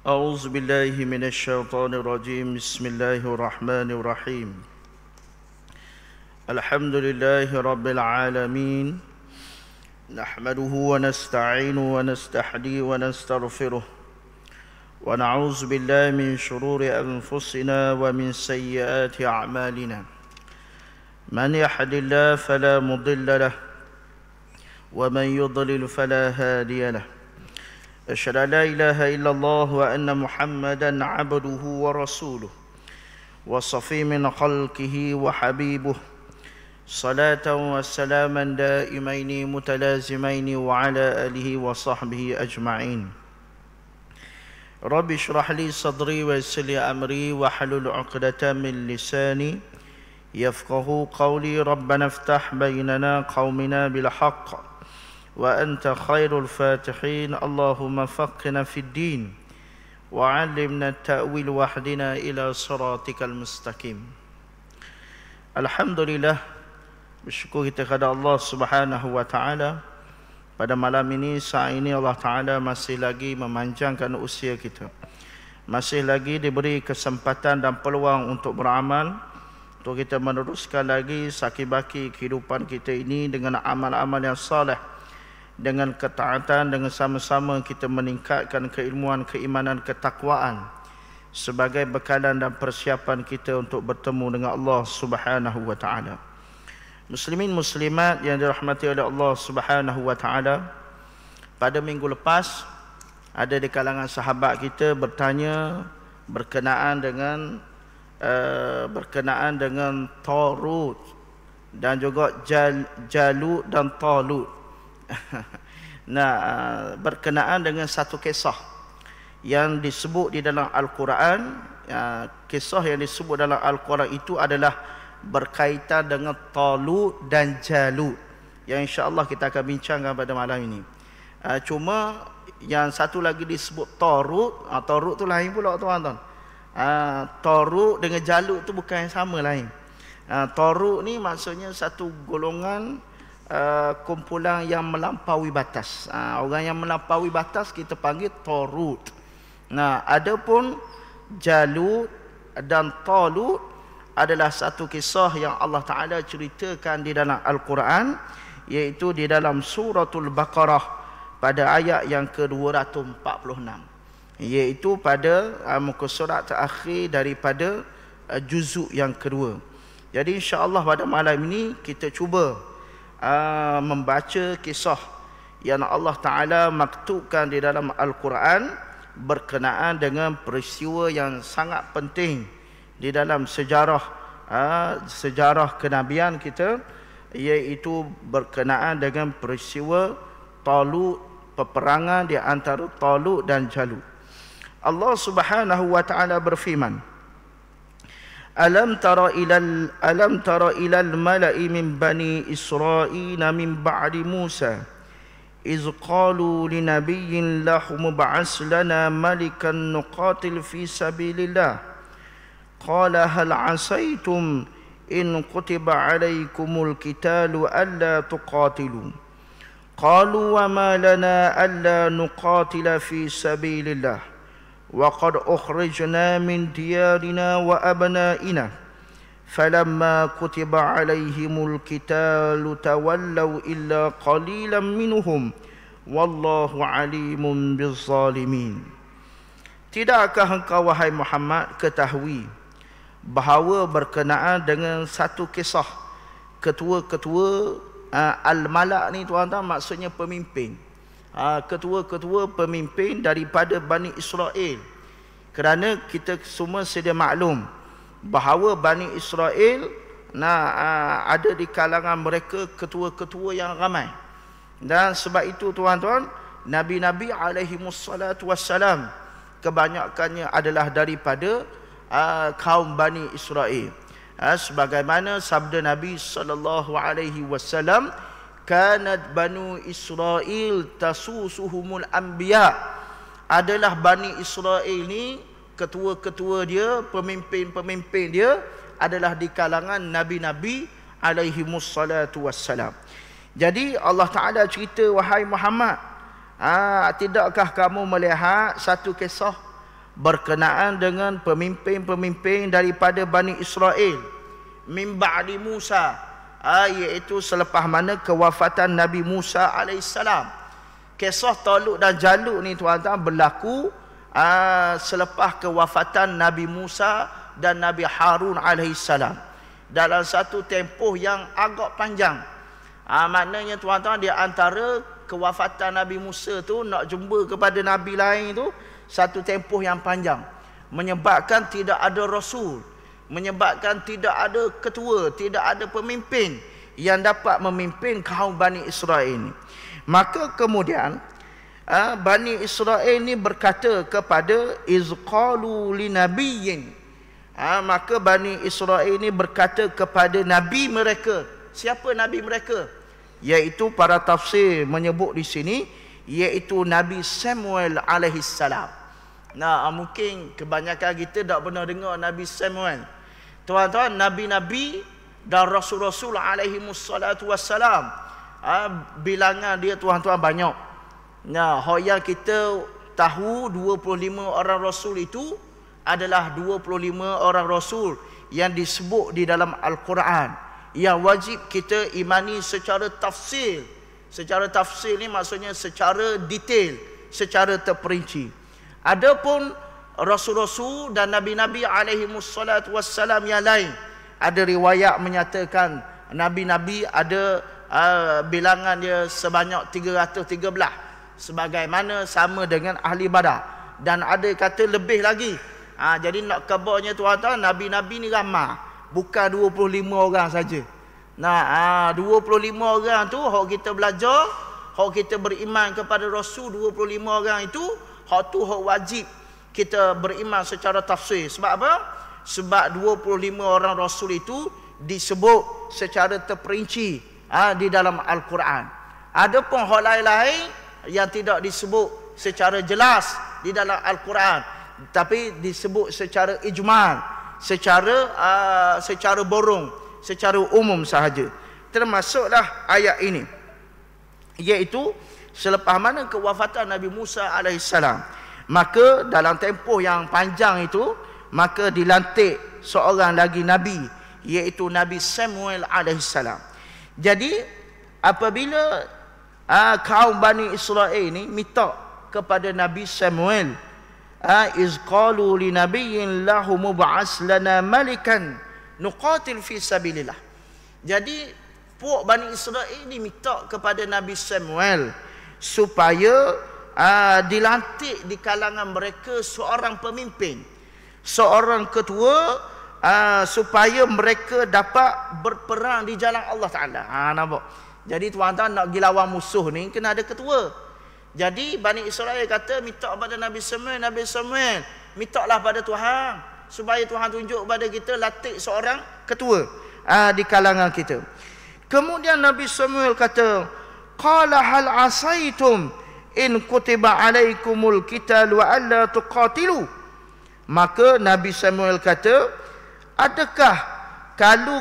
أعوذ بالله من الشيطان الرجيم بسم الله الرحمن الرحيم الحمد لله رب العالمين نحمده ونستعينه ونستهديه ونستغفره ونعوذ بالله من شرور أنفسنا ومن سيئات أعمالنا من يهد الله فلا مضل له ومن يضلل فلا هادي له أشهد أن لا إله إلا الله وأن محمدا عبده ورسوله وصفي من خلقه وحبيبه صلاة وسلاما دائمين متلازمين وعلى آله وصحبه أجمعين رب اشرح لي صدري ويسر لي أمري واحلل عقدة من لساني يفقه قولي ربنا افتح بيننا قومنا بالحق وأنت خير الفاتحين اللهم فقنا في الدين وعلمنا التأويل واهدنا إلى صراطك المستقيم. Alhamdulillah, bersyukur kita kepada Allah Subhanahu wa taala. Pada malam ini, saat ini Allah Taala masih lagi memanjangkan usia kita. Masih lagi diberi kesempatan dan peluang untuk beramal, untuk kita meneruskan lagi saki-baki kehidupan kita ini dengan amal-amal yang saleh, dengan ketaatan, dengan sama-sama kita meningkatkan keilmuan, keimanan, ketakwaan sebagai bekalan dan persiapan kita untuk bertemu dengan Allah Subhanahu wa taala. Muslimin muslimat yang dirahmati oleh Allah Subhanahu wa taala, pada minggu lepas ada di kalangan sahabat kita bertanya berkenaan dengan Tarut dan juga Jalut dan Talut. Berkenaan dengan satu kisah yang disebut di dalam Al-Quran. Kisah yang disebut dalam Al-Quran itu adalah berkaitan dengan Talut dan Jalut, yang insya-Allah kita akan bincangkan pada malam ini. Cuma yang satu lagi disebut Tarut. Tarut tu lain pula tuan-tuan. Tarut dengan Jalut tu bukan yang sama, lain. Tarut ni maksudnya satu golongan, kumpulan yang melampaui batas. Orang yang melampaui batas kita panggil Tarut. Adapun Jalut dan Talut adalah satu kisah yang Allah Ta'ala ceritakan di dalam Al-Quran, iaitu di dalam suratul Baqarah pada ayat yang ke-246, iaitu pada muka surat terakhir daripada juzuk yang kedua. Jadi insya-Allah pada malam ini kita cuba membaca kisah yang Allah Ta'ala maktubkan di dalam Al-Quran berkenaan dengan peristiwa yang sangat penting di dalam sejarah kenabian kita, iaitu berkenaan dengan peristiwa Talut, peperangan di antara Talut dan Jalut. Allah Subhanahu wa Ta'ala berfirman, Alam tara ilal mala'i min bani Israila min ba'di Musa iz qalu linabiyyin lahum ba'as lana malikan nuqatil fi sabilillah qala hal 'asaytum in kutiba 'alaykumul qitalu alla tuqatilu qalu wa ma lana alla nuqatila fi sabilillah وَقَدْ أُخْرِجْنَا مِنْ دِيَارِنَا وَأَبْنَائِنَا فَلَمَّا كُتِبَ عَلَيْهِمُ الْقِتَالُ تَوَلَّوْا إِلَّا قَلِيلًا مِنْهُمْ وَاللَّهُ عَلِيمٌ بِالظَّالِمِينَ. Tidakkah engkau wahai Muhammad ketahui bahawa berkenaan dengan satu kisah ketua-ketua Al-Malak ni tuan-tuan, maksudnya pemimpin, ketua-ketua pemimpin daripada Bani Israel. Kerana kita semua sedia maklum bahawa Bani Israel ada di kalangan mereka ketua-ketua yang ramai. Dan sebab itu tuan-tuan, Nabi-Nabi alaihimussalatu wassalam kebanyakannya adalah daripada kaum Bani Israel. Sebagaimana sabda Nabi sallallahu alaihi wasallam, Kanat Banu Israel tasusuhumul anbiya. Adalah Bani Israel ni, ketua-ketua dia, pemimpin-pemimpin dia adalah di kalangan Nabi-Nabi alaihimussalatu wassalam. Jadi Allah Ta'ala cerita, wahai Muhammad, tidakkah kamu melihat satu kisah berkenaan dengan pemimpin-pemimpin daripada Bani Israel min ba'di Musa, iaitu selepas mana kewafatan Nabi Musa alaihissalam. Kisah Talut dan Jalut ni tuan-tuan berlaku selepas kewafatan Nabi Musa dan Nabi Harun alaihissalam, dalam satu tempoh yang agak panjang. Maknanya tuan-tuan, di antara kewafatan Nabi Musa tu nak jumpa kepada Nabi lain tu satu tempoh yang panjang, menyebabkan tidak ada Rasul, menyebabkan tidak ada ketua, tidak ada pemimpin yang dapat memimpin kaum Bani Israel ini. Maka kemudian Bani Israel ini berkata kepada izqalu linabiyyin, maka Bani Israel ini berkata kepada Nabi mereka. Siapa Nabi mereka? Iaitu para tafsir menyebut di sini, iaitu Nabi Samuel alaihissalam. Nah, mungkin kebanyakan kita tak pernah dengar Nabi Samuel. Tuan-tuan, Nabi-Nabi dan Rasul-Rasul alaihimussalatu wassalam, bilangan dia tuan-tuan banyak. Nah, yang kita tahu 25 orang Rasul itu adalah 25 orang Rasul yang disebut di dalam Al-Quran, yang wajib kita imani secara tafsil. Secara tafsil ni maksudnya secara detail, secara terperinci. Adapun Rasul-Rasul dan Nabi-Nabi alaihimussalatu wassalam yang lain, ada riwayat menyatakan Nabi-Nabi ada bilangan dia sebanyak 313, sebagaimana sama dengan ahli Badar. Dan ada kata lebih lagi. Jadi nak kabarnya tuan-tuan, Nabi-Nabi ni ramai, bukan 25 orang saja. Nah, 25 orang tu hak kita belajar, hak kita beriman kepada Rasul 25 orang itu, hak tu hak wajib kita beriman secara tafsir. Sebab apa? Sebab 25 orang Rasul itu disebut secara terperinci di dalam Al-Quran. Adapun hak lain-lain yang tidak disebut secara jelas di dalam Al-Quran, tapi disebut secara ijmal, secara borong, secara umum sahaja. Termasuklah ayat ini, iaitu selepas mana kewafatan Nabi Musa alaihissalam, maka dalam tempoh yang panjang itu, maka dilantik seorang lagi Nabi, iaitu Nabi Samuel alaihissalam. Jadi apabila kaum Bani Israel ini minta kepada Nabi Samuel, izqalu li nabiyyin lahu mub'as lana malikan nuqatil fi sabilillah. Jadi puak Bani Israel ini minta kepada Nabi Samuel supaya dilantik di kalangan mereka seorang pemimpin, seorang ketua, supaya mereka dapat berperang di jalan Allah Ta'ala. Nampak? Jadi tuan-tuan, nak pergi lawan musuh ni kena ada ketua. Jadi Bani Israel kata minta kepada Nabi Samuel, Nabi Samuel, mintalah pada Tuhan supaya Tuhan tunjuk kepada kita latih seorang ketua di kalangan kita. Kemudian Nabi Samuel kata, qala hal asaitum in kutiba alaikumul qital wa alla tuqatilu. Maka Nabi Samuel kata, adakah kalau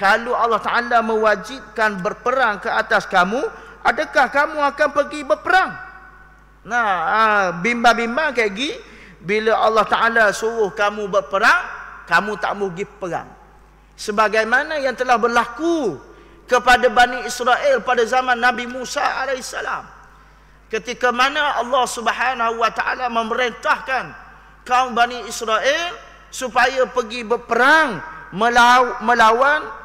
kalau Allah Ta'ala mewajibkan berperang ke atas kamu, adakah kamu akan pergi berperang? Nah, bimbang-bimbang kayak gini, bila Allah Ta'ala suruh kamu berperang, kamu tak mau pergi perang. Sebagaimana yang telah berlaku kepada Bani Israel pada zaman Nabi Musa alaihissalam. Ketika mana Allah Subhanahu wa Ta'ala memerintahkan kaum Bani Israel supaya pergi berperang melawan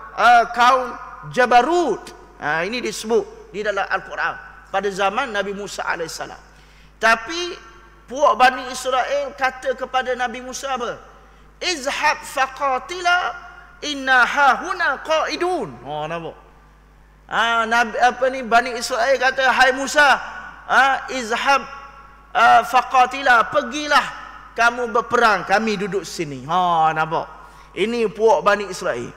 kaum Jabarut. Ini disebut di dalam Al-Quran pada zaman Nabi Musa alaihissalam. Tapi puak Bani Israel kata kepada Nabi Musa apa? Izhab faqatila inna hahuna qaidun. Nampak? Bani Israel kata, hai Musa, izhab faqatila, pergilah kamu berperang, kami duduk sini. Nampak? Ini puak Bani Israel.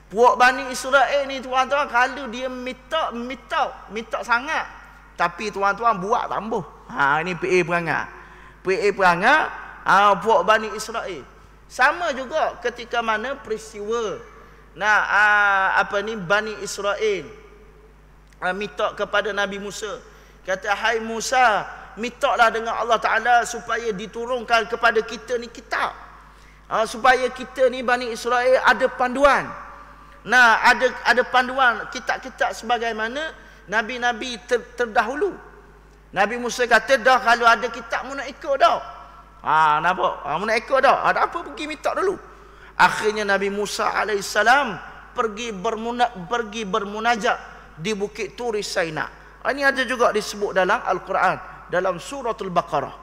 Puak Bani Israel ni tuan-tuan, kalau dia minta sangat, tapi tuan-tuan buat tambah. Ini PA perangai puak Bani Israel. Sama juga ketika mana peristiwa Bani Israel minta kepada Nabi Musa, kata, hai Musa, mintalah dengan Allah Ta'ala supaya diturunkan kepada kita ni kitab. Supaya kita ni Bani Israel ada panduan. Nah, ada panduan kitab-kitab sebagaimana Nabi-Nabi terdahulu. Nabi Musa kata, dah kalau ada kitab mu nak ikut dah. Nampak? Mu nak ikut dah. Ada apa pergi minta dulu. Akhirnya Nabi Musa alaihissalam pergi bermunajat di Bukit Turi Saina. Ini ada juga disebut dalam Al-Quran, dalam suratul Baqarah.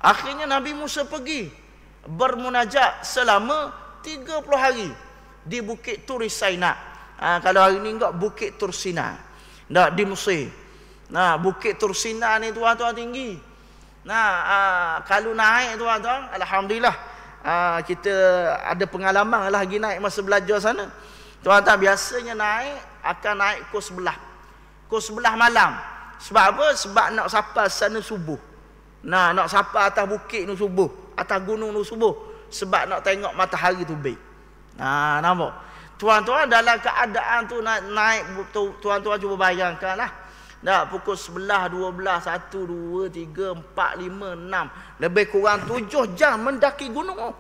Akhirnya Nabi Musa pergi bermunajat selama 30 hari di Bukit Turi Saina. Kalau hari ni enggak Bukit Tursina. Nah, di Mesir. Nah, Bukit Tursina ni tuan-tuan tinggi. Nah, kalau naik tuan-tuan, alhamdulillah, kita ada pengalaman lah lagi naik masa belajar sana. Tuan-tuan biasanya akan naik kos sebelah malam. Sebab apa? Sebab nak sampai sana subuh. Nah, nak sampai atas bukit tu subuh, atas gunung tu subuh. Sebab nak tengok matahari terbit. Nampak? Tuan-tuan dalam keadaan tu naik tuan-tuan cuba bayangkanlah. Dah pukul 11, 12, 1, 2, 3, 4, 5, 6. Lebih kurang 7 jam mendaki gunung.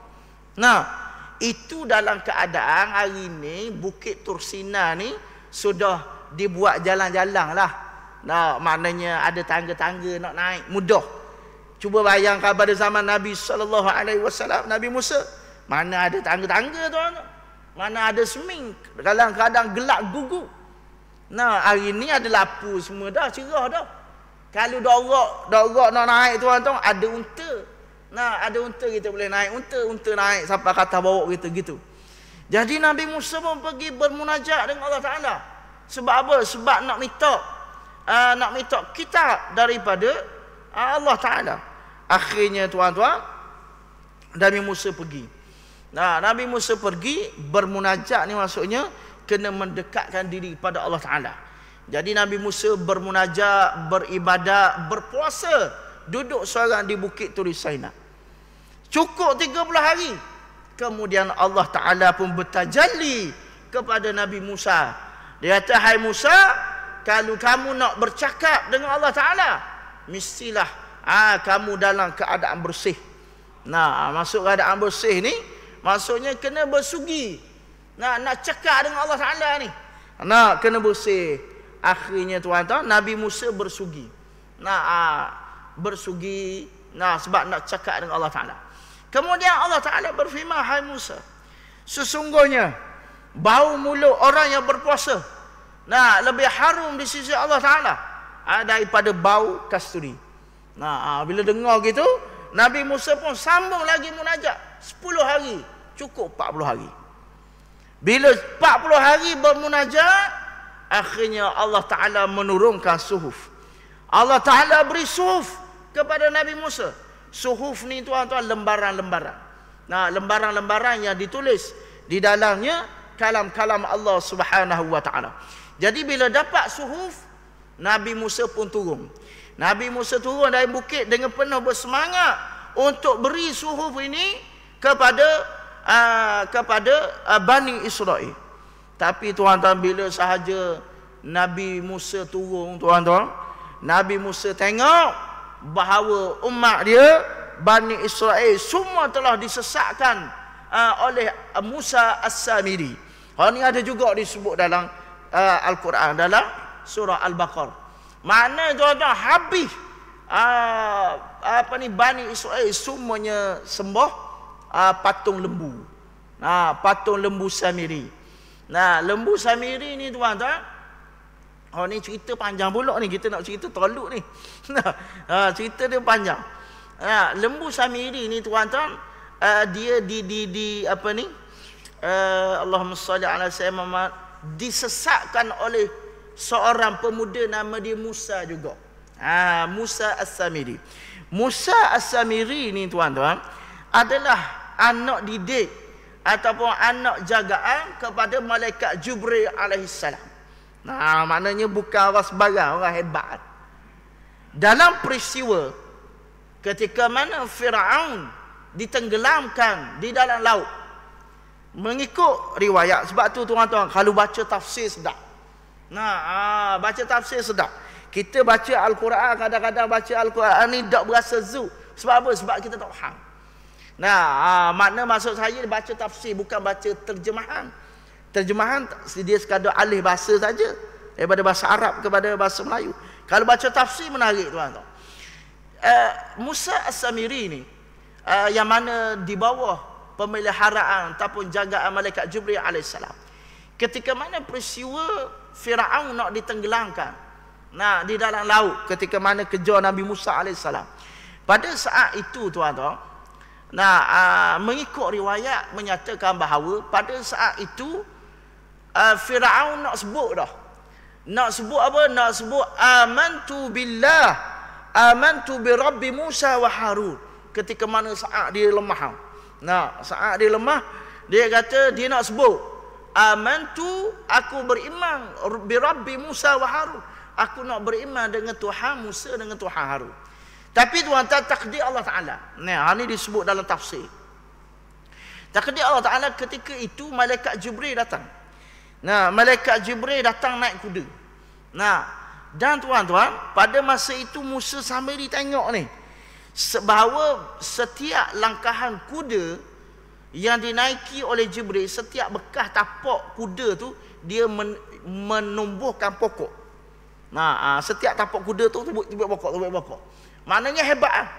Nah, itu dalam keadaan hari ni Bukit Tursina ni sudah dibuat jalan-jalan lah. Nah, maknanya ada tangga-tangga nak naik mudah. Cuba bayangkan pada zaman Nabi SAW, Nabi Musa, mana ada tangga-tangga tuan? Mana ada seming, kadang-kadang gelap gugu. Nah, hari ni ada lampu semua dah, cerah dah. Kalau dorak nak naik tuan-tuan, ada unta. Nah, ada unta kita boleh naik unta naik sampai kata bawa kita gitu. Jadi Nabi Musa pun pergi bermunajat dengan Allah Ta'ala. Sebab apa? Sebab nak minta kitab daripada Allah Ta'ala. Akhirnya tuan-tuan, Nabi Musa pergi. Nah, Nabi Musa pergi bermunajat ni maksudnya kena mendekatkan diri kepada Allah Ta'ala. Jadi Nabi Musa bermunajat, beribadat, berpuasa, duduk seorang di Bukit Turi Saina. Cukup 30 hari. Kemudian Allah Ta'ala pun bertajalli kepada Nabi Musa. Dia kata, hai Musa, kalau kamu nak bercakap dengan Allah Ta'ala, mestilah kamu dalam keadaan bersih. Nah, masuk keadaan bersih ni maksudnya kena bersugi. Nak cakap dengan Allah Ta'ala ni, nak kena bersih. Akhirnya tuan-tuan, Nabi Musa bersugi. Bersugi. Sebab nak cakap dengan Allah Ta'ala. Kemudian Allah Ta'ala berfirman, hai Musa, sesungguhnya bau mulut orang yang berpuasa lebih harum di sisi Allah Ta'ala daripada bau kasturi. Bila dengar gitu, Nabi Musa pun sambung lagi munajat 10 hari, cukup 40 hari. Bila 40 hari bermunajat, akhirnya Allah Ta'ala menurunkan suhuf. Allah Ta'ala beri suhuf kepada Nabi Musa. Suhuf ni tuan-tuan lembaran-lembaran. Lembaran-lembaran yang ditulis di dalamnya kalam-kalam Allah Subhanahu wa Ta'ala. Jadi bila dapat suhuf, Nabi Musa pun turun. Nabi Musa turun dari bukit dengan penuh bersemangat untuk beri suhuf ini kepada Bani Israel. Tapi tuan-tuan, bila sahaja Nabi Musa turun tuan-tuan, Nabi Musa tengok bahawa umat dia Bani Israel semua telah disesatkan oleh Musa As-Samiri. Ini ada juga disebut dalam Al-Quran, dalam surah Al-Baqarah. Mana tuan-tuan, habis Bani Israel semuanya sembah patung lembu. Patung lembu Samiri. Lembu Samiri ni tuan-tuan, ni cerita panjang pula ni, kita nak cerita toluk ni. Cerita dia panjang. Lembu Samiri ni tuan-tuan, dia Allahumma salli ala sayyidina Muhammad, disesatkan oleh seorang pemuda nama dia Musa juga. Musa As-Samiri. Musa As-Samiri ni tuan-tuan adalah anak didik ataupun anak jagaan kepada malaikat Jibril alaihissalam. Maknanya bukan orang sebarang, orang hebat. Dalam peristiwa ketika mana Firaun ditenggelamkan di dalam laut, mengikut riwayat, sebab tu tuan-tuan kalau baca tafsir sedap. Baca tafsir sedap. Kita baca Al-Quran, kadang-kadang baca Al-Quran ni tak berasa zu. Sebab apa? Sebab kita tak faham. Nah, makna maksud saya baca tafsir bukan baca terjemahan. Terjemahan dia sekadar alih bahasa saja, daripada bahasa Arab kepada bahasa Melayu. Kalau baca tafsir menarik tuan-tuan. Musa As-Samiri ni yang mana di bawah pemeliharaan ataupun jagaan malaikat Jibril alaihissalam. Ketika mana peristiwa Firaun nak ditenggelamkan, di dalam laut, ketika mana kejar Nabi Musa alaihissalam. Pada saat itu tuan-tuan, mengikut riwayat menyatakan bahawa pada saat itu Firaun nak sebut dah. Nak sebut apa? Nak sebut amantu billah, amantu bi rabbi Musa wa Harun. Ketika mana saat dia lemah. Saat dia lemah, dia kata dia nak sebut amantu, aku beriman bi rabbi Musa wa Harun. Aku nak beriman dengan Tuhan Musa dengan Tuhan Harun. Tapi tuan-tuan, takdir Allah Ta'ala. Ini disebut dalam tafsir. Takdir Allah Ta'ala ketika itu malaikat Jibril datang. Malaikat Jibril datang naik kuda. Dan tuan-tuan, pada masa itu Musa sambil ditengok ni, bahawa setiap langkahan kuda yang dinaiki oleh Jibril, setiap bekas tapak kuda tu, dia menumbuhkan pokok. Setiap tapak kuda tu tubik pokok. Maknanya hebat.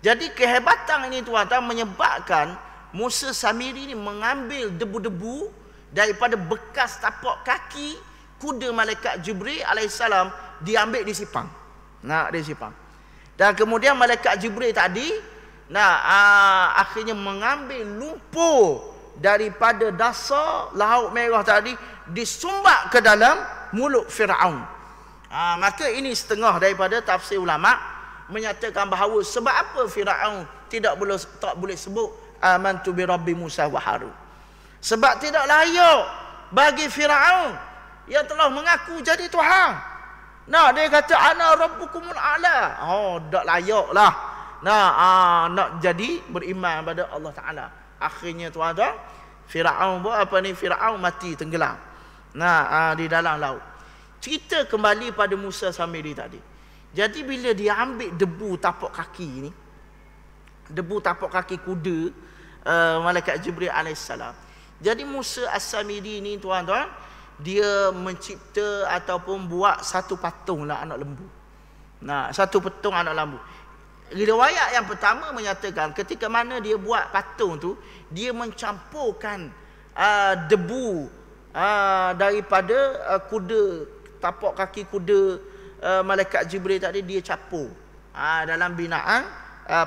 Jadi kehebatan ini tuan-tuan menyebabkan Musa Samiri ni mengambil debu-debu daripada bekas tapak kaki kuda malaikat Jibril alaihissalam, diambil disipang. Disipang. Dan kemudian malaikat Jibril tadi akhirnya mengambil lumpur daripada dasar Laut Merah tadi, disumbat ke dalam mulut Firaun. Maka ini setengah daripada tafsir ulama menyatakan bahawa sebab apa Firaun tak boleh sebut amantu bi rabbi Musa wa Harun. Sebab tidak layak bagi Firaun yang telah mengaku jadi Tuhan. Dia kata ana rabbukumul a'la. Tak layaklah. Nak jadi beriman pada Allah Taala. Akhirnya tuan-tuan, Firaun Firaun mati tenggelam. Di dalam laut. Cerita kembali pada Musa Samiri tadi. Jadi bila dia ambil debu tapak kaki ni, debu tapak kaki kuda malaikat Jibril alaihissalam. Jadi Musa As-Samiri ni tuan-tuan, dia mencipta ataupun buat satu patung lah anak lembu. Satu patung anak lembu. Riwayat yang pertama menyatakan ketika mana dia buat patung tu, dia mencampurkan debu daripada kuda, tapak kaki kuda malaikat Jibril tadi, dia capur dalam binaan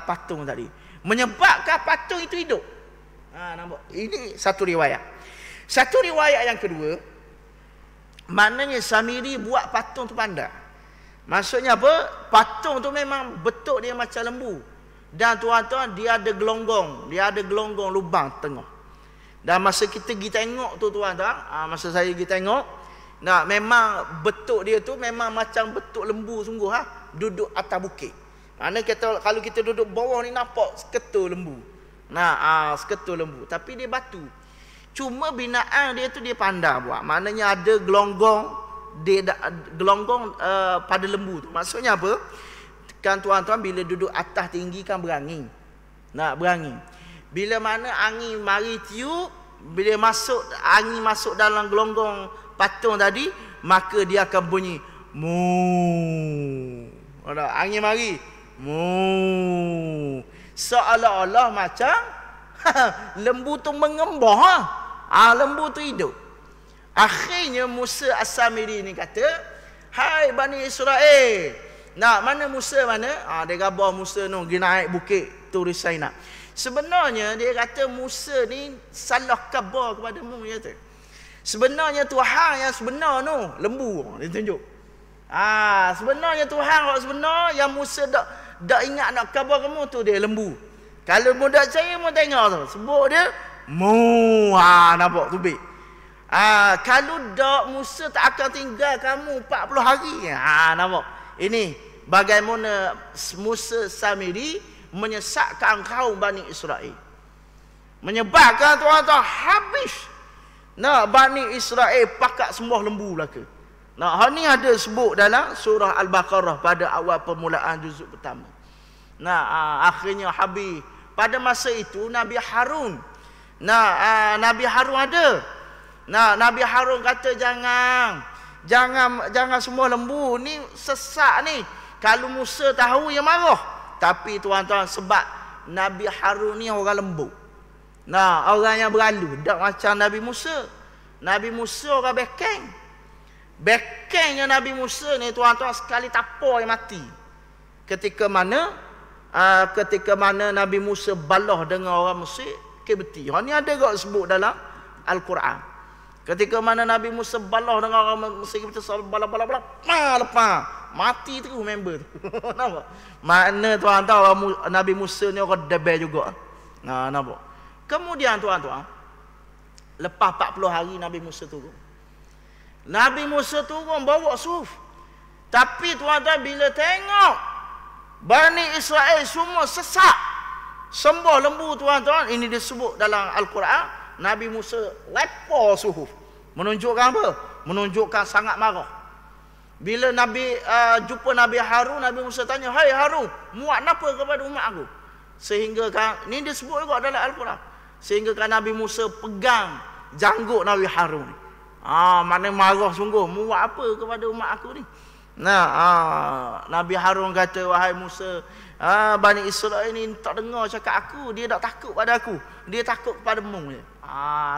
patung tadi, menyebabkan patung itu hidup. Nampak? Ini satu riwayat. Satu riwayat yang kedua, maknanya Samiri buat patung tu pandai. Maksudnya apa? Patung tu memang bentuk dia macam lembu. Dan tuan-tuan, dia ada gelonggong. Dia ada gelonggong lubang tengah. Dan masa kita pergi tengok tu tuan-tuan, masa saya pergi tengok, memang bentuk dia tu memang macam bentuk lembu sungguh, duduk atas bukit. Maknanya kalau kita duduk bawah ni nampak seketul lembu. Seketul lembu, tapi dia batu. Cuma binaan dia tu dia pandai buat. Maknanya ada gelonggong, gelonggong pada lembu tu. Maksudnya apa? Kan tuan-tuan, bila duduk atas tinggi kan berangin. Berangin. Bila mana angin mari tiup, bila angin masuk dalam gelonggong patung tadi, maka dia akan bunyi mu. Angin mari mu. Seolah-olah macam lembu tu mengembang. Lembu tu hidup. Akhirnya Musa As-Samiri ni kata, hai Bani Israel. Mana Musa mana? Dia gambar Musa tu pergi naik bukit Tur Sainah. Sebenarnya dia kata Musa ni salah khabar kepadamu, dia kata. Sebenarnya Tuhan yang sebenar tu lembu, dia tunjuk. Sebenarnya Tuhan yang sebenar yang Musa dak ingat nak khabar kamu tu dia lembu. Kalau mudak saya mau tengok tu, sebut dia mu. Nampak tubik. Kalau dak Musa tak akan tinggal kamu 40 hari. Nampak. Ini bagaimana Musa Samiri menyesatkan kaum Bani Israel. Menyebabkan tuan-tuan habis. Bani Israel pakat sembah lembu belaka. Nah, hal ni ada sebut dalam surah Al-Baqarah pada awal permulaan juzuk pertama. Nah, akhirnya habis. Pada masa itu Nabi Harun. Nah, Nabi Harun ada. Nah, Nabi Harun kata jangan semua lembu ni sesak ni. Kalau Musa tahu yang marah. Tapi tuan-tuan, sebab Nabi Harun ni orang lembut. Nah, orang yang berlalu, tak macam Nabi Musa. Nabi Musa orang bekeng. Bekengnya Nabi Musa ni tuan-tuan sekali tapau yang mati. Ketika mana Nabi Musa balah dengan orang Mesir ke beti. Hal ni ada gak sebut dalam Al-Quran. Ketika mana Nabi Musa balah dengan orang Mesir ke beti, balah lepas mati terus member tu. Nampak? Makna tuan-tuan Nabi Musa ni orang debel juga. Nah, nampak? Kemudian tuan-tuan, lepas 40 hari Nabi Musa turun. Nabi Musa turun bawa suhuf. Tapi tuan-tuan bila tengok Bani Israel semua sesak, sembah lembu tuan-tuan, ini disebut dalam Al-Quran, Nabi Musa lepar suhuf. Menunjukkan apa? Menunjukkan sangat marah. Bila Nabi jumpa Nabi Harun, Nabi Musa tanya, "Hai Harun, muat apa kepada umat aku?" Sehingga kan ini disebut juga dalam Al-Quran. Sehingga kan Nabi Musa pegang janggut Nabi Harun. Mana marah sungguh, muat apa kepada umat aku ni. Nah, Nabi Harun kata, "Wahai Musa, Bani Israel ni tak dengar cakap aku, dia tak takut pada aku. Dia takut kepada mu je."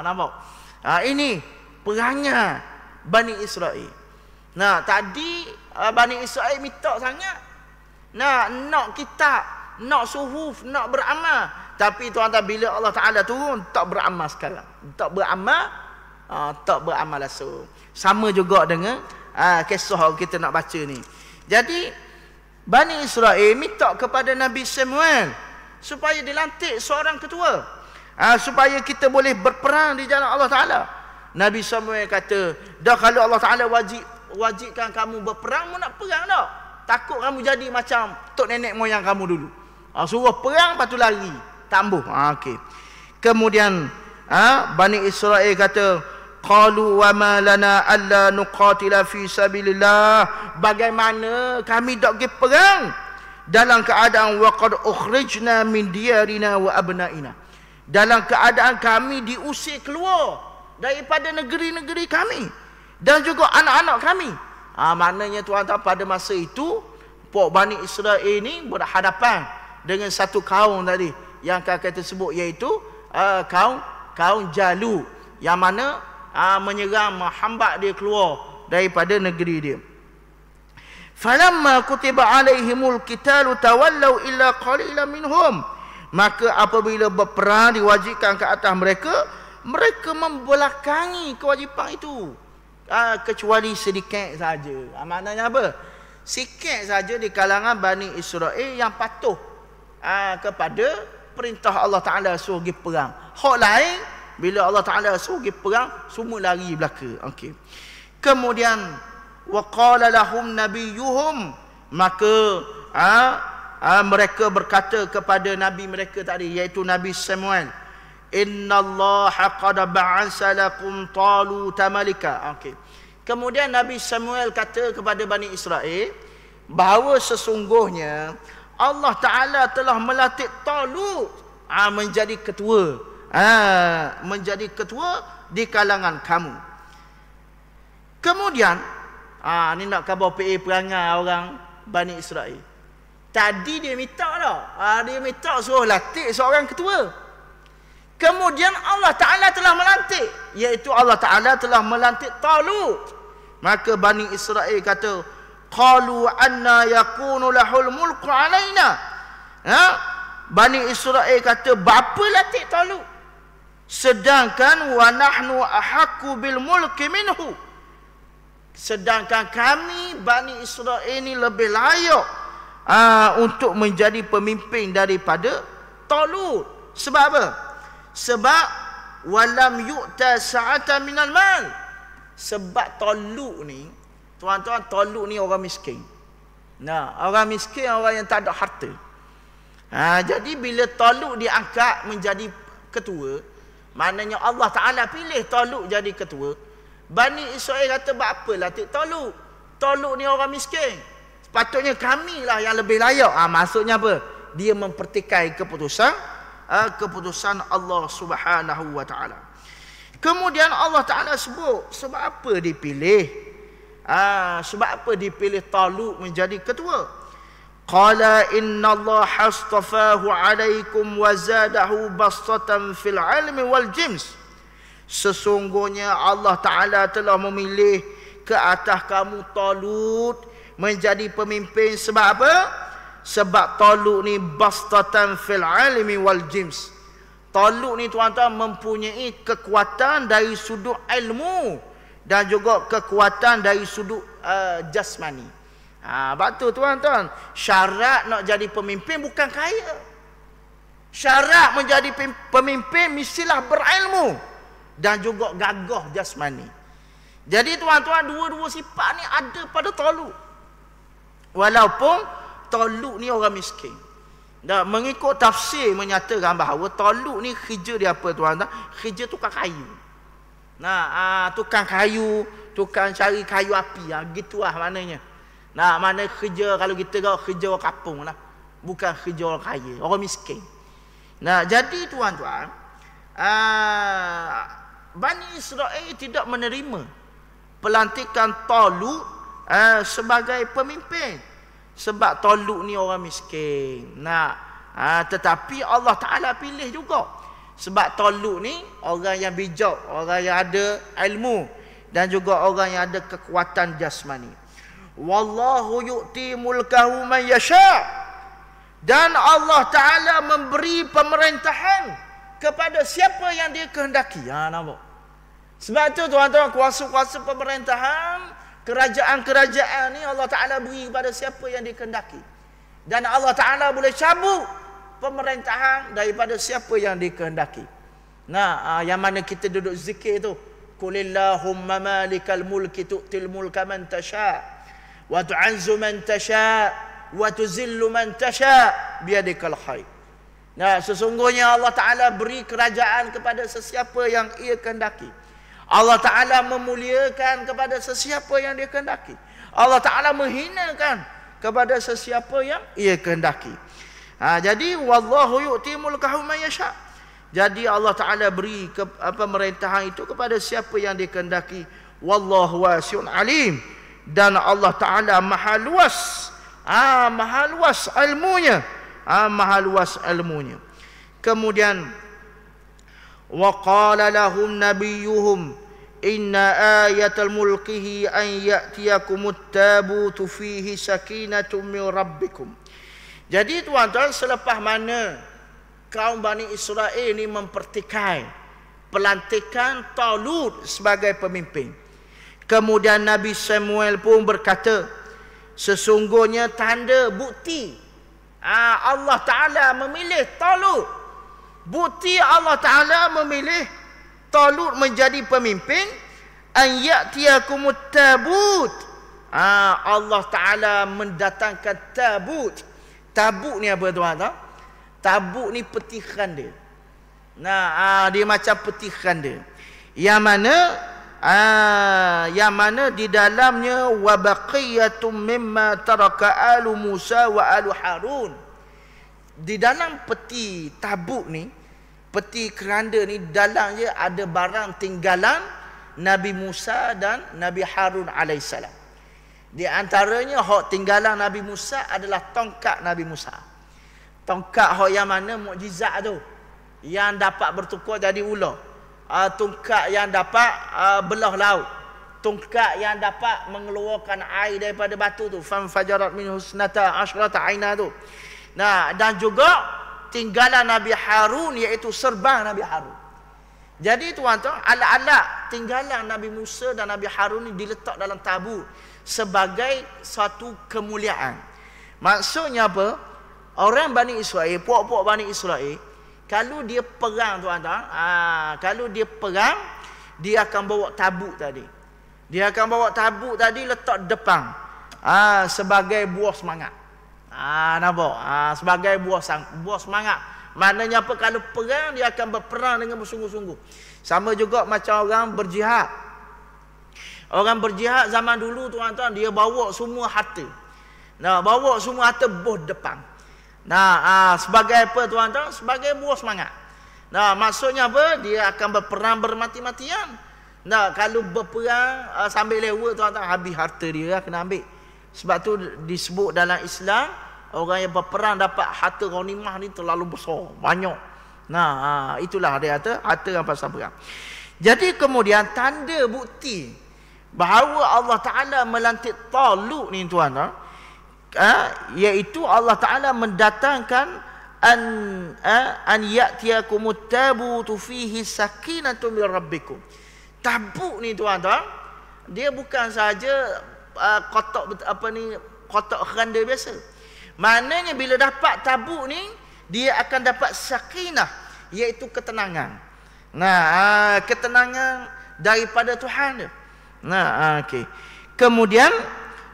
Nampak? Ini perangai Bani Israel. Nah, tadi Bani Israel minta sangat. Nak kitab, nak suhuf, nak beramal. Tapi tuan-tuan, bila Allah Ta'ala turun, tak beramal sekarang. Tak beramal langsung. Sama juga dengan kisah kita nak baca ni. Jadi Bani Israel minta kepada Nabi Samuel supaya dilantik seorang ketua, supaya kita boleh berperang di jalan Allah Ta'ala. Nabi Samuel kata, dah kalau Allah Ta'ala wajibkan kamu berperang, mu nak perang tak? Takut kamu jadi macam tok nenek moyang kamu dulu. Suruh perang, lepas tu lari. Tambuh. Okey. Kemudian Bani Israel kata, qalu wa ma lana alla nuqatila fi sabilillah. Bagaimana kami tak pergi perang dalam keadaan wa qad ukhrijna min diyarina wa abnaina. Dalam keadaan kami diusir keluar daripada negeri-negeri kami dan juga anak-anak kami. Maknanya tuan-tuan, pada masa itu Pok Bani Israel ini berhadapan dengan satu kaum tadi yang kita sebut, iaitu kaum Jalut, yang mana menyerang, menghambat dia keluar daripada negeri dia. Falamma kutiba alaihimul qitalu tawallaw illa qalilan minhum. Maka apabila berperang diwajibkan ke atas mereka, mereka membelakangi kewajipan itu, kecuali sedikit saja. Maknanya apa? Sikit saja di kalangan Bani Israel yang patuh kepada perintah Allah Ta'ala suruh pergi perang. Hak lain, bila Allah Ta'ala suruh pergi perang, semua lari belaka. Okey. Kemudian waqala lahum nabiyuhum, maka mereka berkata kepada nabi mereka tadi, iaitu Nabi Samuel, innallaha qad ba'asa lakum Taluta malika. Okey. Kemudian Nabi Samuel kata kepada Bani Israel bahawa sesungguhnya Allah Ta'ala telah melatih Talut menjadi ketua, menjadi ketua di kalangan kamu. Kemudian ni nak khabar perangai orang Bani Israel. Tadi dia minta dah, dia minta suruh latih seorang ketua. Kemudian Allah Ta'ala telah melantik, iaitu Allah Ta'ala telah melantik Talut. Maka Bani Israel kata, qalu anna yakunu lahul mulku alaina. Bani Israel kata, bapa latih Talut, sedangkan wa nahnu ahaqqu bil mulki minhu. Sedangkan kami Bani Israel ini lebih layak untuk menjadi pemimpin daripada Talut. Sebab apa? Sebab walam yu'ta sa'atan minal mal. Sebab Talut ni, tuan-tuan, Talut ni orang miskin. Orang miskin, orang yang tak ada harta. Jadi bila Talut diangkat menjadi ketua, maknanya Allah Ta'ala pilih Talut jadi ketua. Bani Israel kata, buat apalah tik Talut? Talut ni orang miskin. Sepatutnya kamilah yang lebih layak. Maksudnya apa? Dia mempertikai keputusan Allah Subhanahu wa taala. Kemudian Allah Taala sebut sebab apa dipilih? Sebab apa dipilih Talut menjadi ketua? Qala innallaha hastafahu alaikum wa zadahu bastatan fil ilmi wal jims. Sesungguhnya Allah Ta'ala telah memilih ke atas kamu Talut menjadi pemimpin. Sebab apa? Sebab Talut ni bastatan fil ilmi wal jims. Talut ni tuan-tuan mempunyai kekuatan dari sudut ilmu dan juga kekuatan dari sudut jasmani. Sebab tu tuan-tuan, syarat nak jadi pemimpin bukan kaya. Syarat menjadi pemimpin mestilah berilmu dan juga gagah jasmani. Jadi tuan-tuan, dua-dua sifat ni ada pada Talut. Walaupun Talut ni orang miskin. Dan mengikut tafsir menyatakan bahawa Talut ni kerja dia apa tuan-tuan? Kerja tukang kayu. Tukang kayu, tukang cari kayu api. Gitulah maknanya. Mana kerja kalau kita kerja orang kampung lah. Bukan kerja orang kaya, orang miskin. Jadi tuan-tuan, Bani Israel tidak menerima pelantikan Talut sebagai pemimpin. Sebab Talut ni orang miskin. Tetapi Allah Ta'ala pilih juga. Sebab Talut ni orang yang bijak, orang yang ada ilmu dan juga orang yang ada kekuatan jasmani. Wallahu yu'ti mulkahu man yasha'. Dan Allah Ta'ala memberi pemerintahan kepada siapa yang dia kehendaki. Nampak? Sebab itu tuan-tuan, kuasa-kuasa pemerintahan, kerajaan-kerajaan ni Allah Ta'ala beri kepada siapa yang dia kehendaki. Dan Allah Ta'ala boleh cabut pemerintahan daripada siapa yang dia kehendaki. Yang mana kita duduk zikir tu, Qulillahumma malikal mulki tu'til mulka man tasha' wa tu'azzu man tasha' wa tuzillu man tasha' biyadikal khair. Sesungguhnya Allah Ta'ala beri kerajaan kepada sesiapa yang ia kehendaki. Allah Ta'ala memuliakan kepada sesiapa yang dia kehendaki. Allah Ta'ala menghinakan kepada sesiapa yang ia kehendaki. Jadi wallahu yu'ti mulkahu man yasha'. Jadi Allah Ta'ala beri pemerintahan itu kepada siapa yang dia kehendaki. Wallahu wasi'un alim. Dan Allah Ta'ala maha luas. Maha luas ilmunya. Maha luas ilmunya. Kemudian wa qala lahum nabiyuhum inna ayatal mulkihi an ya'tiyakumut tabutu fihi sakinatun min rabbikum. Jadi tuan-tuan, selepas mana kaum Bani Israel ini mempertikai pelantikan Talut sebagai pemimpin, kemudian Nabi Samuel pun berkata, sesungguhnya tanda bukti Allah Ta'ala memilih Talut. Bukti Allah Ta'ala memilih Talut menjadi pemimpin, an ya'tiyakumut tabut. Allah Ta'ala mendatangkan tabut. Tabut ni apa tuan-tuan? Tabut ni petikan dia. Dia macam petikan dia. Yang mana di dalamnya wa baqiyatum mimma taraka alu Musa wa alu Harun. Di dalam peti tabut ni, peti keranda ni, dalamnya ada barang tinggalan Nabi Musa dan Nabi Harun alaihissalam. Di antaranya hak tinggalan Nabi Musa adalah tongkat Nabi Musa. Tongkat hak yang mana mukjizat tu, yang dapat bertukar jadi ular. Tongkat yang dapat belah laut. Tongkat yang dapat mengeluarkan air daripada batu tu, fam fajarat min husnata asyrata aina tu. Dan juga tinggalan Nabi Harun, iaitu serban Nabi Harun. Jadi tuan-tuan, alat-alat tinggalan Nabi Musa dan Nabi Harun ni diletak dalam tabut sebagai satu kemuliaan. Maksudnya apa? Orang Bani Israel, puak-puak Bani Israel, kalau dia perang tuan-tuan, kalau dia perang, dia akan bawa tabut tadi. Dia akan bawa tabut tadi letak depan sebagai buah semangat. Nampak? Sebagai buah semangat. Maknanya apa? Kalau perang, dia akan berperang dengan bersungguh-sungguh. Sama juga macam orang berjihad. Orang berjihad zaman dulu tuan-tuan, dia bawa semua harta. Nah, bawa semua harta bos depan. Nah, sebagai apa tuan-tuan? Sebagai buah semangat. Nah, maksudnya apa? Dia akan berperang bermati-matian. Nah, kalau berperang sambil lewa tuan-tuan, habis harta dia kena ambil. Sebab tu disebut dalam Islam, orang yang berperang dapat harta ghanimah ni terlalu besar, banyak. Nah, itulah dia kata harta yang pasal perang. Jadi kemudian tanda bukti bahawa Allah Ta'ala melantik Talut ni tuan-tuan, iaitu Allah Ta'ala mendatangkan an ya'tiyakumut tabutu fihi sakinatun min rabbikum. Tabuk ni tuan-tuan, dia bukan sahaja kotak keranda biasa. Maknanya bila dapat tabuk ni, dia akan dapat sakinah, iaitu ketenangan. Nah, ketenangan daripada Tuhan dia. Nah, okey. Kemudian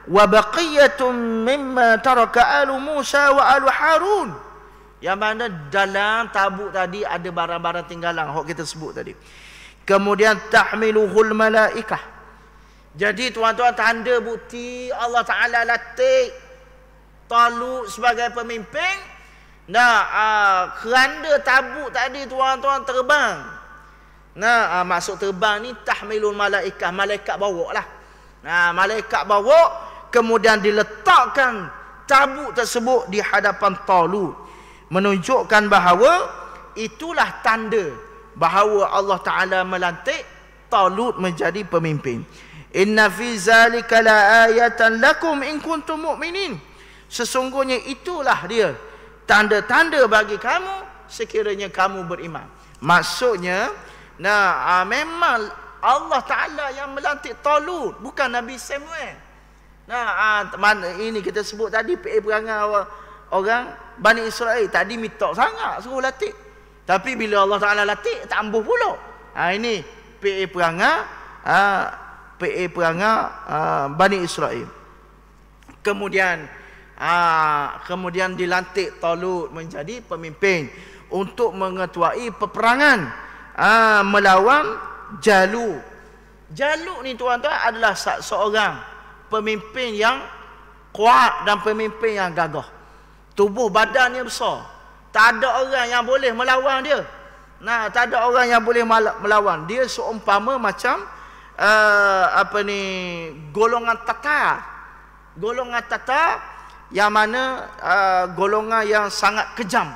wa baqiyatum mimma taraka alu Musa wa alu Harun. Yang mana dalam tabuk tadi ada barang-barang tinggalan hok kita sebut tadi. Kemudian tahmiluhul malaikah. Jadi tuan-tuan, tanda bukti Allah Ta'ala latih Talut sebagai pemimpin. Nah, keranda tabuk tadi tuan-tuan terbang. Nah, maksud terbang ni tahmilul malaikah, malaikat bawa lah. Nah, malaikat bawa, kemudian diletakkan tabuk tersebut di hadapan Talut, menunjukkan bahawa itulah tanda bahawa Allah Ta'ala melantik Talut menjadi pemimpin. Inna fi zalika la ayatan lakum in kuntum mu'minin. Sesungguhnya itulah dia tanda-tanda bagi kamu sekiranya kamu beriman. Maksudnya, memang Allah Ta'ala yang melantik Talut, bukan Nabi Samuel. Ini kita sebut tadi perangai orang Bani Israel tadi mitok sangat suruh latih. Tapi bila Allah Ta'ala latih, tak ambuh pula. Ini perangai Bani Israel. Kemudian dilantik Talut menjadi pemimpin untuk mengetuai peperangan melawan Jalut. Jalut ni tuan-tuan adalah seorang pemimpin yang kuat dan pemimpin yang gagah. Tubuh badannya besar. Tak ada orang yang boleh melawan dia. Nah, tak ada orang yang boleh melawan. Dia seumpama macam golongan Tatar. Golongan Tatar yang mana golongan yang sangat kejam.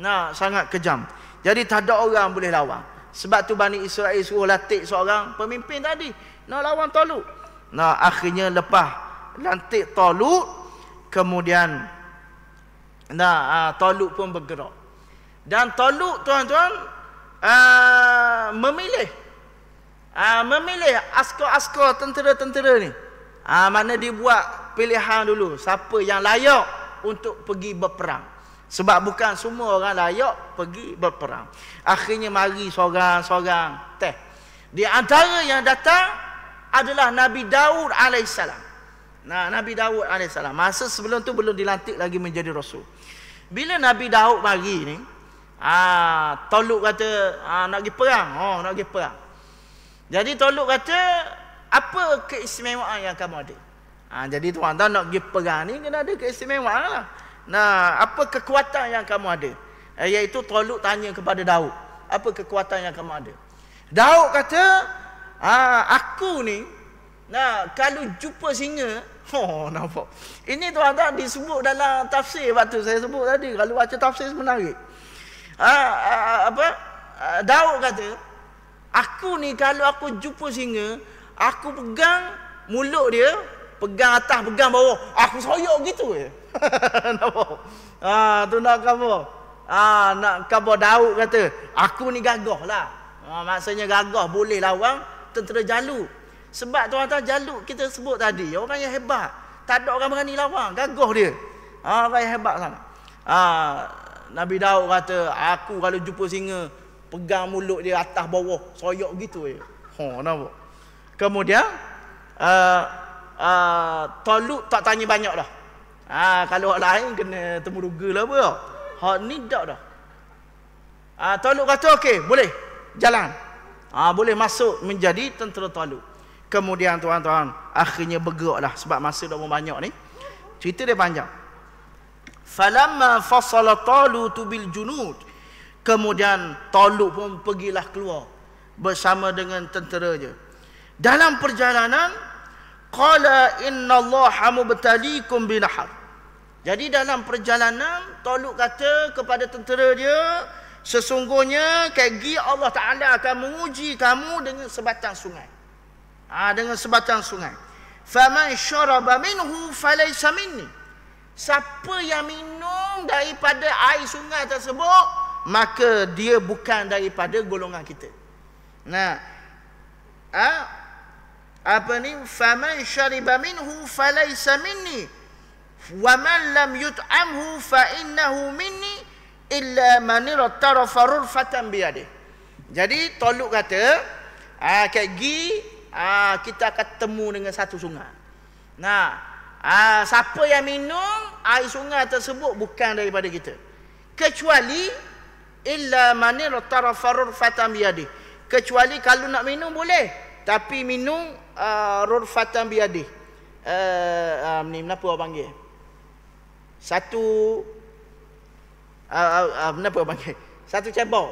Nah, sangat kejam. Jadi tak ada orang boleh lawan. Sebab tu Bani Israel suruh latih seorang pemimpin tadi nak lawan Talut. Nah, akhirnya lepas lantik Talut, kemudian Talut pun bergerak. Dan Talut tuan-tuan memilih askar-askar tentera-tentera ni. Mana dia buat pilihan dulu siapa yang layak untuk pergi berperang. Sebab bukan semua orang layak pergi berperang. Akhirnya mari seorang-seorang teh. Di antara yang datang adalah Nabi Daud alaihissalam. Nah, Nabi Daud alaihissalam. Masa sebelum tu belum dilantik lagi menjadi rasul. Bila Nabi Daud mari ni, Talut kata nak pergi perang. Nak pergi perang. Jadi Talut kata, apa keistimewaan yang kamu ada? Jadi tuan-tuan nak pergi perang ni kena ada keistimewaan lah. Nah, apa kekuatan yang kamu ada? Iaitu Talut tanya kepada Daud, apa kekuatan yang kamu ada? Daud kata, aku ni, kalau jumpa singa, nampak. Ini tuan-tuan disebut dalam tafsir waktu saya sebut tadi. Kalau baca tafsir menarik. Daud kata, aku ni kalau aku jumpa singa, aku pegang mulut dia, pegang atas, pegang bawah, aku soyok gitu je. Nampak? Tu nak khabar. Nak khabar Daud kata, aku ni gagah lah. Maksudnya gagah boleh lawan tentera Jalut. Sebab tuan-tuan Jalut kita sebut tadi, orang yang hebat. Tak ada orang berani lawan, gagah dia. Orang yang hebat sangat. Nabi Daud kata, aku kalau jumpa singa, pegang mulut dia atas bawah, soyok gitu je. Nampak? Kemudian Talut tak tanya banyak dah. Kalau orang lain kena temuruga lah apa. Hak ni tak dah. Talut kata okey, boleh jalan. Boleh masuk menjadi tentera Talut. Kemudian tuan-tuan, akhirnya bergeraklah sebab masa dah banyak ni. Cerita dia panjang. Falamma fasala Talut bil junud. Kemudian Talut pun pergilah keluar bersama dengan tenteranya. Dalam perjalanan, qala innallaha mubtaliikum binahar. Jadi dalam perjalanan Talut kata kepada tentera dia, sesungguhnya kaki Allah Taala akan menguji kamu dengan sebatang sungai. Dengan sebatang sungai. Faman syaraba minhu falaysa minni. Siapa yang minum daripada air sungai tersebut, maka dia bukan daripada golongan kita. Nah, apa ni? Faman syariba minhu falaysa minni wa man lam yut'amhu fa innahu minni illa man irtarafa rurfatan biyadih. Jadi Talut kata, kita akan temu dengan satu sungai. Nah, siapa yang minum air sungai tersebut bukan daripada kita. Kecuali illa man irtarafa rurfatan biyadih. Kecuali kalau nak minum boleh, tapi minum rurfatan biyadih. Ni kenapa orang panggil? Kenapa orang panggil? Satu cebok.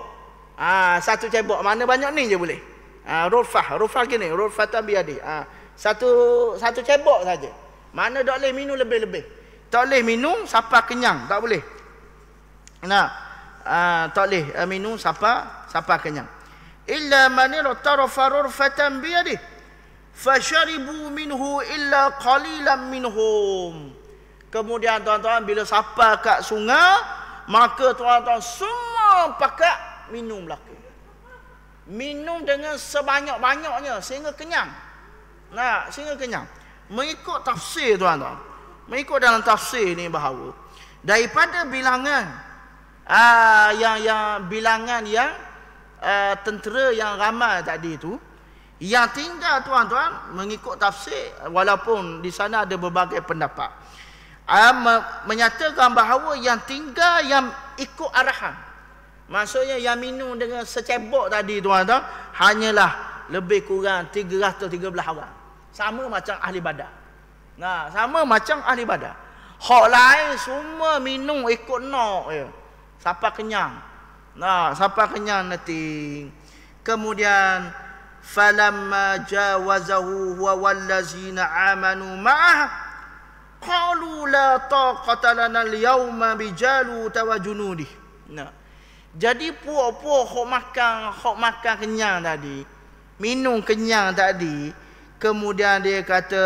Satu cebok. Mana banyak ni je boleh. Rurfah gini, rurfatan biyadih. Satu cebok saja. Mana tak boleh minum lebih-lebih. Tak boleh minum sampai kenyang, tak boleh. Nah, tak boleh minum sampai kenyang. Illa man irtarafa rurfatan biyadih fasharibu minhu illa qalilan minhum. Kemudian tuan-tuan, bila sampai kat sungai, maka tuan-tuan semua pakat minum belaka. Minum dengan sebanyak-banyaknya sehingga kenyang. Nah, sehingga kenyang. Mengikut tafsir tuan-tuan. Mengikut dalam tafsir ni bahawa daripada bilangan bilangan yang tentera yang ramai tadi itu, yang tinggal tuan-tuan mengikut tafsir, walaupun di sana ada berbagai pendapat, menyatakan bahawa yang tinggal yang ikut arahan. Maksudnya yang minum dengan secebok tadi tuan-tuan hanyalah lebih kurang 313 orang. Sama macam ahli Badar. Nah, sama macam ahli Badar. Hak lain semua minum ikut nok je. Sampai kenyang. Nah, sampai kenyang nanti. Kemudian falamma jawazahu huwa wallazina amanu ma'ah qalu la taqata lana al-yawma bijalut wa junudih. Nah, jadi puak-puak hok makan kenyang tadi, minum kenyang tadi, kemudian dia kata,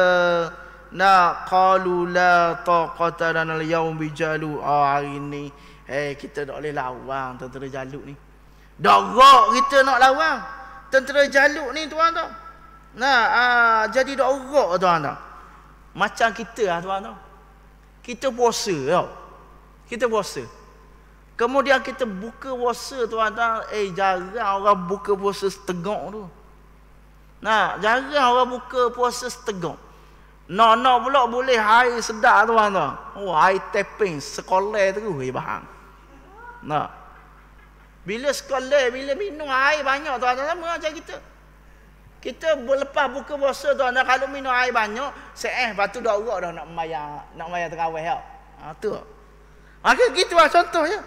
na qalu la taqata lana al-yawm bijalut. Hari ni kita tak boleh lawan tentera Jalut ni. Darah kita nak lawan tentera Jalut ni tuan-tuan. Nah, jadi darah tuan-tuan. Macam kita tuan-tuan. Kita puasa tau. Kita puasa. Kemudian kita buka puasa tuan-tuan, jarang orang buka puasa setengah tu. Nah, jarang orang buka puasa setengah. Nak pula boleh air sedap tuan-tuan. Air tapping sekolah tu bahang. Nah. Bila sekolah, bila minum air banyak tuan-tuan, sama macam kita. Kita lepas buka puasa tuan-tuan, kalau minum air banyak, lepas tu dah orang dah nak mayar tarawih tau. Tu. Maka gitulah contohnya.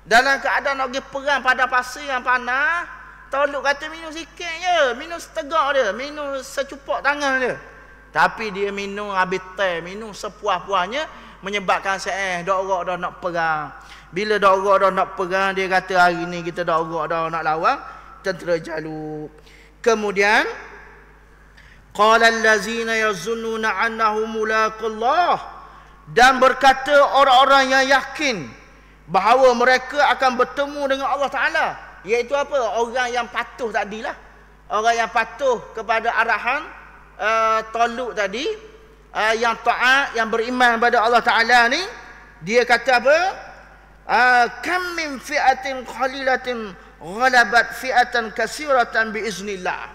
Dalam keadaan nak pergi perang pada pasir yang panas, Talut kata minum sikit je, minum setegak dia, minum secupak tangan dia. Tapi dia minum habis teh, minum sepuas-puasnya, menyebabkan dak orang dah nak perang. Bila dak orang dah nak perang, dia kata hari ni kita dak orang dah nak lawan tentera Jalut. Kemudian qala allazina yazunnuna annahum mulaqullah, dan berkata orang-orang yang yakin bahawa mereka akan bertemu dengan Allah Ta'ala, iaitu apa? Orang yang patuh tadilah. Orang yang patuh kepada arahan Talut tadi, yang taat, yang beriman kepada Allah Ta'ala ni, dia kata apa? Kam min fi'atin qalilatin ghalabat fi'atan katsiratan biiznillah.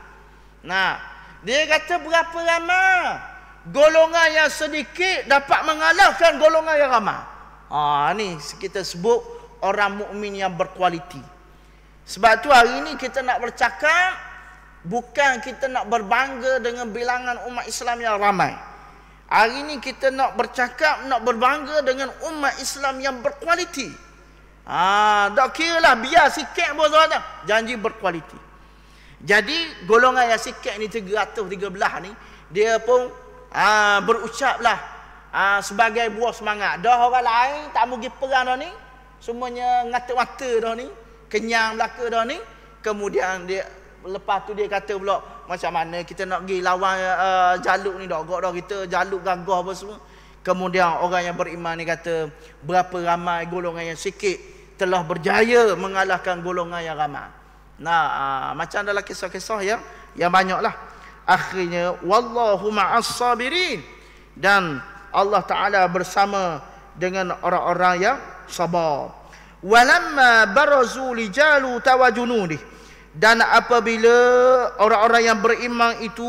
Nah, dia kata berapa ramai golongan yang sedikit dapat mengalahkan golongan yang ramai. Ni kita sebut orang mukmin yang berkualiti. Sebab tu hari ni kita nak bercakap Bukan kita nak berbangga dengan bilangan umat Islam yang ramai. Hari ini kita nak bercakap, nak berbangga dengan umat Islam yang berkualiti. Tak kira lah, biar sikit pun tuan-tuan, janji berkualiti. Jadi golongan yang sikit ni 313 ni, dia pun berucaplah sebagai buah semangat. Dah orang lain tak mau pergi perang dah ni, semuanya ngata-ngata dah ni, kenyang belaka dah ni. Kemudian dia lepas tu dia kata pula, macam mana kita nak pergi lawan Jaluk ni, dah kita Jaluk gagah apa semua. Kemudian orang yang beriman ni kata, berapa ramai golongan yang sikit telah berjaya mengalahkan golongan yang ramai. Macam dalam kisah-kisah yang banyaklah. Akhirnya wallahu ma'as sabirin, dan Allah Taala bersama dengan orang-orang yang sabar. Walamma barazu li Jalut wa junudih, dan apabila orang-orang yang beriman itu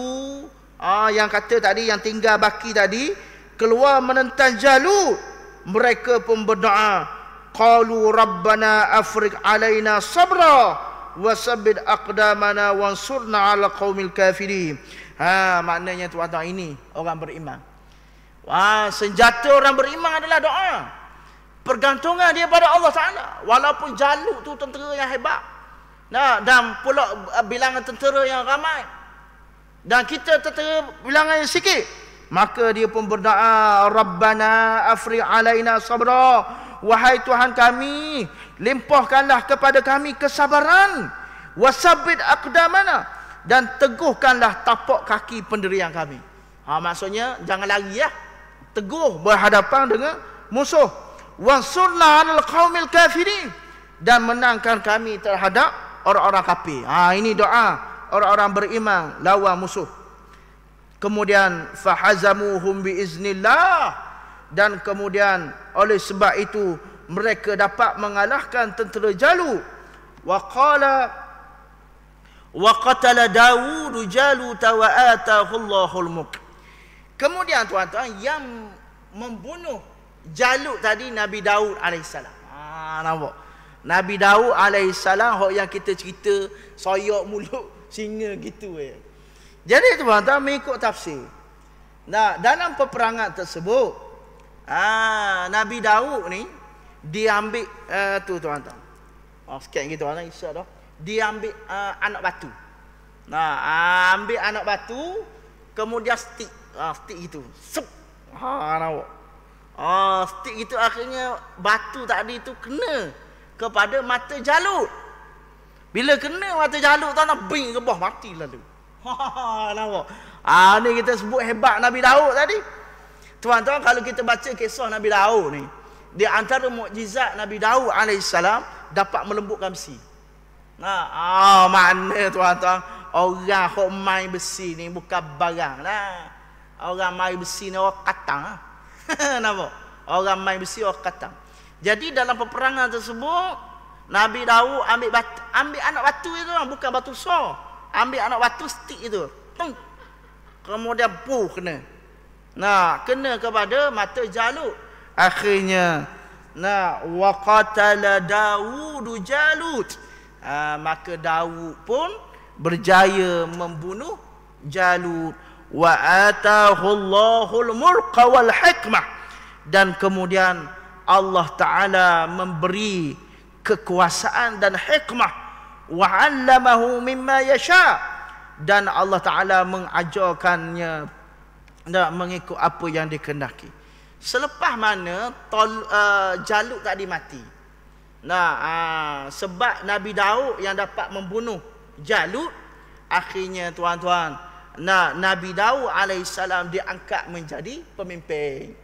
yang kata tadi, yang tinggal baki tadi, keluar menentang Jalut, mereka pun berdoa, qalu rabbana afriq alaina sabra wasabbit aqdamana wansurna ala qaumil kafirin. Maknanya tuan-tuan, ini orang beriman. Senjata orang beriman adalah doa. Pergantungan dia pada Allah Taala. Walaupun Jalut tu tentera yang hebat, dan pula bilangan tentera yang ramai, dan kita tentera bilangan yang sikit, maka dia pun berdoa, rabbana afriq alaina sabra, wahai Tuhan kami, limpahkanlah kepada kami kesabaran, wasabbit aqdamana, dan teguhkanlah tapak kaki pendirian kami. Maksudnya jangan lari, teguh berhadapan dengan musuh. Wansurna 'alal qaumil kafirin, dan menangkan kami terhadap orang-orang kafir. Ini doa orang-orang beriman lawan musuh. Kemudian fahazamuhum biiznillah, dan kemudian oleh sebab itu mereka dapat mengalahkan tentera Jalut. Wa qatala Daud Jalut wa atahu Allahul mulk. Kemudian tuan-tuan, yang membunuh Jalut tadi Nabi Daud alaihissalam. Nampak? Nabi Daud alaihissalam, hok yang kita cerita soyok mulut singa gitu. Jadi tuan-tuan, mengikut tafsir, dalam peperangan tersebut, Nabi Daud ni dia ambil tu tuan-tuan. Sikit lagi tuan-tuan, insya-Allah. Dia ambil anak batu. Ambil anak batu, kemudian stick gitu. Sep. Nampak? Stick itu akhirnya batu tadi tu kena kepada mata Jalut. Bila kena mata Jalut, tuan-tuan, bing ke bawah, mati lalu. Nampak? Ni kita sebut hebat Nabi Daud tadi. Tuan-tuan, kalau kita baca kisah Nabi Daud ni, di antara mukjizat Nabi Daud alaihissalam, dapat melembutkan besi. Mana tuan-tuan, orang hok main besi ni bukan barang lah. Orang main besi ni orang katang. Nampak? Orang main besi orang katang. Jadi dalam peperangan tersebut, Nabi Daud ambil anak batu itu, bukan batu besar. Ambil anak batu stick itu. Kemudian kena. Kena kepada mata Jalut. Akhirnya wa qatala Daud Jalut. Maka Daud pun berjaya membunuh Jalut. Wa atahu Allahul mulka wal hikmah, dan kemudian Allah Ta'ala memberi kekuasaan dan hikmah. Wa 'allamahu mimma yasha, dan Allah Ta'ala mengajarkannya mengikut apa yang dikehendaki. Selepas mana Jalut tadi mati, sebab Nabi Daud yang dapat membunuh Jalut, akhirnya tuan-tuan, Nabi Daud alaihissalam diangkat menjadi pemimpin.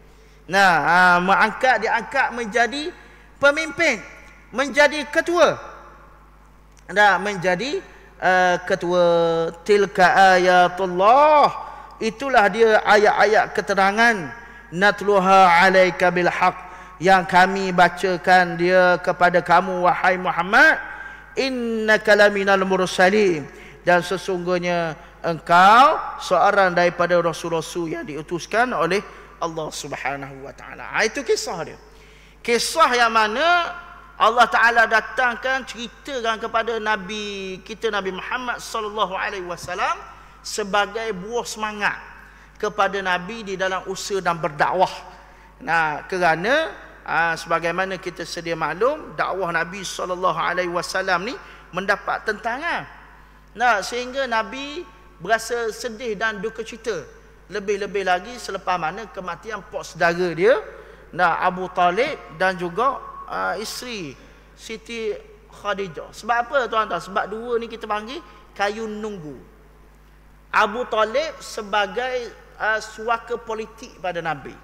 Diangkat menjadi pemimpin, menjadi ketua. Menjadi ketua. Tilka ayatullah, itulah dia ayat-ayat keterangan, natluha alaika bil haq, yang kami bacakan dia kepada kamu wahai Muhammad. Innaka laminal mursalin, dan sesungguhnya engkau seorang daripada rasul-rasul yang diutuskan oleh Allah Subhanahu wa taala. Itu kisah dia. Kisah yang mana Allah Ta'ala datangkan, ceritakan kepada Nabi kita Nabi Muhammad sallallahu alaihi wasallam sebagai buah semangat kepada Nabi di dalam usaha dan berdakwah. Nah, kerana sebagaimana kita sedia maklum, dakwah Nabi sallallahu alaihi wasallam ni mendapat tentangan. Nah, sehingga Nabi berasa sedih dan duka cita. Lebih-lebih lagi selepas mana kematian pak saudara dia, nah, Abu Talib dan juga isteri Siti Khadijah. Sebab apa tuan-tuan? Sebab dua ni kita panggil kayu nunggu. Abu Talib sebagai suaka politik pada Nabi.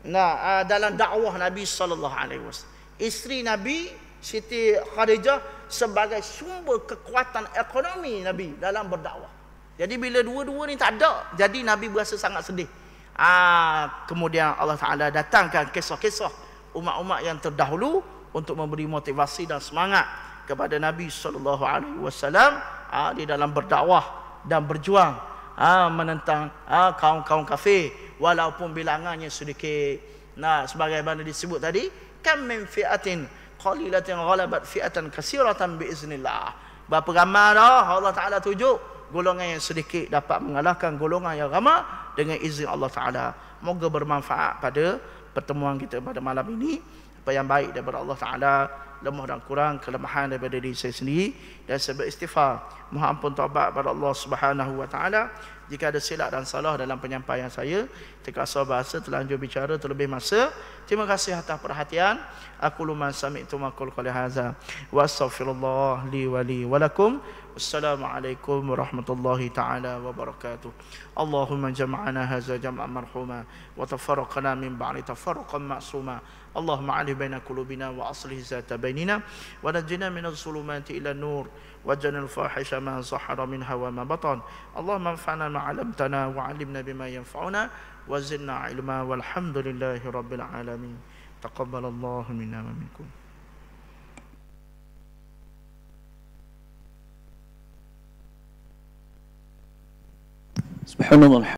Nah, dalam dakwah Nabi sallallahu alaihi wasallam. Isteri Nabi Siti Khadijah sebagai sumber kekuatan ekonomi Nabi dalam berdakwah. Jadi bila dua-dua ni tak ada, jadi Nabi berasa sangat sedih. Kemudian Allah Ta'ala datangkan kisah-kisah umat-umat yang terdahulu untuk memberi motivasi dan semangat kepada Nabi sallallahu alaihi wasallam di dalam berdakwah dan berjuang menentang kaum-kaum kafir walaupun bilangannya sedikit. Nah, sebagaimana disebut tadi, kam min fi'atin qalilatin ghalabat fi'atan katsiratan biiznillah. Berapa ramai dah Allah Taala tunjuk golongan yang sedikit dapat mengalahkan golongan yang ramai dengan izin Allah Taala. Moga bermanfaat pada pertemuan kita pada malam ini. Apa yang baik daripada Allah Ta'ala, lemah dan kurang, kelemahan daripada diri saya sendiri, dan saya beristighfar, mohon ampun taubat pada Allah Subhanahu Wa Ta'ala jika ada silap dan salah dalam penyampaian saya, terkasar bahasa, terlanjur bicara terlebih masa. Terima kasih atas perhatian. Aku luman sami'tu maqul qali hadza wa astaghfirullah li wa lakum. Wassalamualaikum warahmatullahi taala wabarakatuh. Allahumma jam'ana hadza jam'an marhuma wa tafarraqna min ba'di tafarruqan ma'suma. Allahumma alih baina qulubina wa aslih zata bainina wa najjina minadh dhulumati ila nur waj'alna al-fahisha ma zahara minha wa ma batan. Allahumma anfa'na ma 'allamtana wa 'allimna bima yanfa'una wa zidna 'ilma walhamdulillahi rabbil alamin. Taqabbalallahu minna wa minkum. Subhanallah.